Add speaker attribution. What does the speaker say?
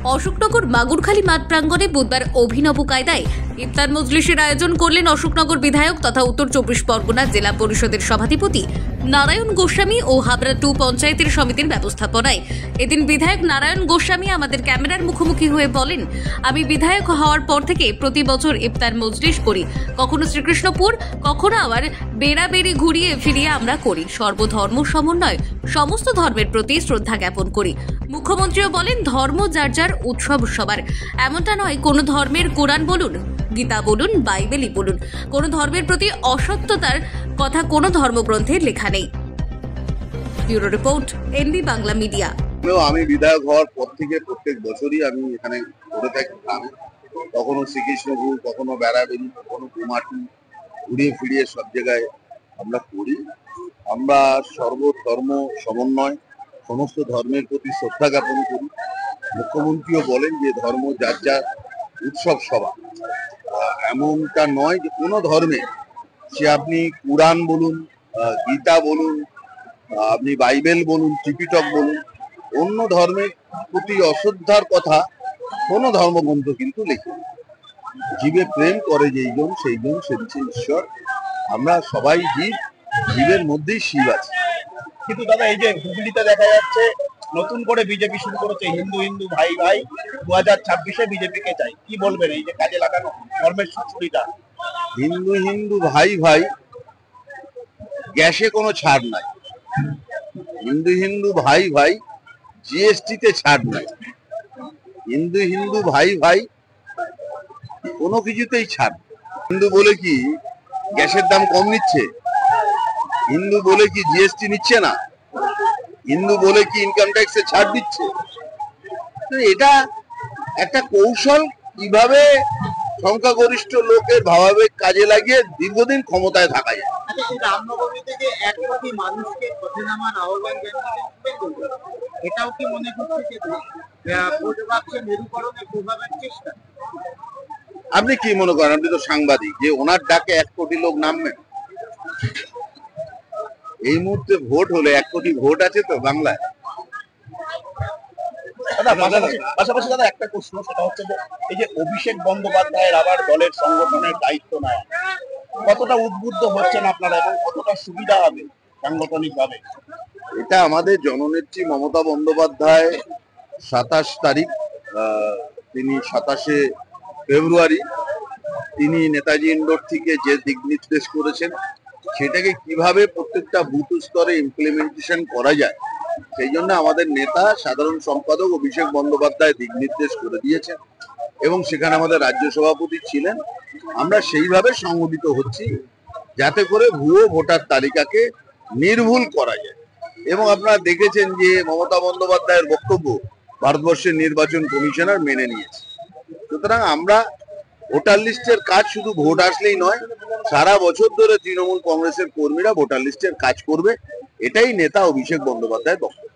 Speaker 1: অশোকনগর মাগুরখালী মাঠ প্রাঙ্গণে বুধবার অভিনব কায়দায় ইফতার মজলিসের আয়োজন করলেন অশোকনগর বিধায়ক তথা উত্তর 24 পরগনা জেলা পরিষদের সভাধিপতি নারায়ণ গোস্বামী ও হাবড়া 2 পঞ্চায়েতের সমিতির ব্যবস্থাপনায়। এদিন বিধায়ক নারায়ণ গোস্বামী আমাদের ক্যামেরার মুখোমুখি হয়ে বলেন, আমি বিধায়ক হওয়ার পর থেকে প্রতি বছর ইফতার মজলিস করি, কখনো শ্রীকৃষ্ণপুর, কখনো আবার বেড়াবেড়ি ঘুরিয়ে ফিরিয়ে আমরা করি। সর্বধর্ম সমন্বয়, সমস্ত ধর্মের প্রতি শ্রদ্ধা জ্ঞাপন করি। মুখ্যমন্ত্রীও বলেন, ধর্ম যার যার, উৎসব সবার। এমনটা নয়, কোনো ধর্মের কোরআন বলুন, গীতা বলুন, বাইবেলই বলুন, কোনো ধর্মের প্রতি অসত্যতার কথা কোনো ধর্মগ্রন্থে লেখা নেই। Bureau report, ND Bangla Media.
Speaker 2: আমি বিধায়ক হওয়ার পর থেকে প্রত্যেক বছরই আমি এখানে করে থাকি গ্রামে, কখনো শ্রীকৃষ্ণপুর, কখনো বেড়াবেড়ি, কখনো কুমাটি, ঘুরিয়ে ফিরিয়ে সব জায়গায় আমরা করি। আমরা সর্বধর্ম সমন্বয়, সমস্ত ধর্মের প্রতি শ্রদ্ধা জ্ঞাপন করি। মুখ্যমন্ত্রীও বলেন যে ধর্ম যার যার, উৎসব সবার। এমনটা নয় যে কোনো ধর্মে, সে আপনি কুরআন বলুন, গীতা বলুন, আপনি বাইবেল বলুন, ত্রিপিটক বলুন, অন্য ধর্মের প্রতি অশ্রদ্ধার কথা কোনো ধর্মগ্রন্থ কিন্তু লেখে। জীবে প্রেম করে যেইজন সেইজন সেদিছে ঈশ্বর। আমরা সবাই জীব, জীবের মধ্যেই শিব আছে।
Speaker 3: কিন্তু দাদা, এই যে হুগলিতে দেখা যাচ্ছে নতুন করে বিজেপি শুরু করেছে হিন্দু হিন্দু ভাই ভাই, 2026-এ বিজেপিকে চাই, কি বলবেন এই যে কাজে লাগানো ধর্মের সুচরিতা?
Speaker 2: হিন্দু হিন্দু ভাই ভাই, গ্যাসে কোনো ছাড় নাই। হিন্দু হিন্দু ভাই ভাই, জিএসটিতে ছাড় নাই। হিন্দু হিন্দু ভাই ভাই, কোনো কিছুতেই ছাড়। হিন্দু বলে কি গ্যাসের দাম কম নিচ্ছে? হিন্দু বলে কি জিএসটি নিচ্ছে না? হিন্দু বলে কি ইনকাম ট্যাক্সে ছাড় দিচ্ছে? এটা একটা কৌশল, কিভাবে সংখ্যাগরিষ্ঠ লোকের ভাবাবেগ কাজে লাগিয়ে দীর্ঘদিন ক্ষমতায় থাকা যায়।
Speaker 3: রামনবমী থেকে 1 কোটি মানুষকে পথে নামার আহ্বান জানিয়েছেন, এটাও কি মনে করছে যে ভোট বাক্সে মেরুকরণের প্রভাবের চেষ্টা?
Speaker 2: আপনি কি মনে করেন? আপনি তো সাংবাদিক, যে ওনার ডাকে 1 কোটি লোক নামবে? এই মুহূর্তে ভোট হলে 1 কোটি ভোট আছে তো বাংলায়।
Speaker 3: পাশাপাশি দাদা একটা প্রশ্ন, সেটা হচ্ছে যে এই যে অভিষেক বন্দ্যোপাধ্যায়ের আবার দলের সংগঠনের দায়িত্ব নেয়, কতটা উদ্বুদ্ধ হচ্ছেন আপনারা এবং কতটা সুবিধা হবে সাংগঠনিক ভাবে?
Speaker 2: এটা আমাদের জননেত্রী মমতা বন্দ্যোপাধ্যায় 27 তারিখ, তিনি 27শে ফেব্রুয়ারি তিনি নেতাজি ইন্ডোর থেকে যে দিক নির্দেশ করেছেন, সেটাকে কিভাবে প্রত্যেকটা বুথ স্তরে ইমপ্লিমেন্টেশন করা যায়, সেই জন্য আমাদের নেতা সাধারণ সম্পাদক অভিষেক বন্দ্যোপাধ্যায় দিক নির্দেশ করে দিয়েছেন এবং সেখানে আমাদের রাজ্য সভাপতি ছিলেন। আমরা সেইভাবে সংগঠিত হচ্ছি যাতে করে ভুয়ো ভোটার তালিকাকে নির্ভুল করা যায়। এবং আপনারা দেখেছেন যে মমতা বন্দ্যোপাধ্যায়ের বক্তব্য ভারতবর্ষের নির্বাচন কমিশনার মেনে নিয়েছে। সুতরাং আমরা ভোটার লিস্টের কাজ শুধু ভোট আসলেই নয়, সারা বছর ধরে তৃণমূল কংগ্রেসের কর্মীরা ভোটার লিস্টের কাজ করবে, এটাই নেতা অভিষেক বন্দ্যোপাধ্যায়ের বক্তব্য।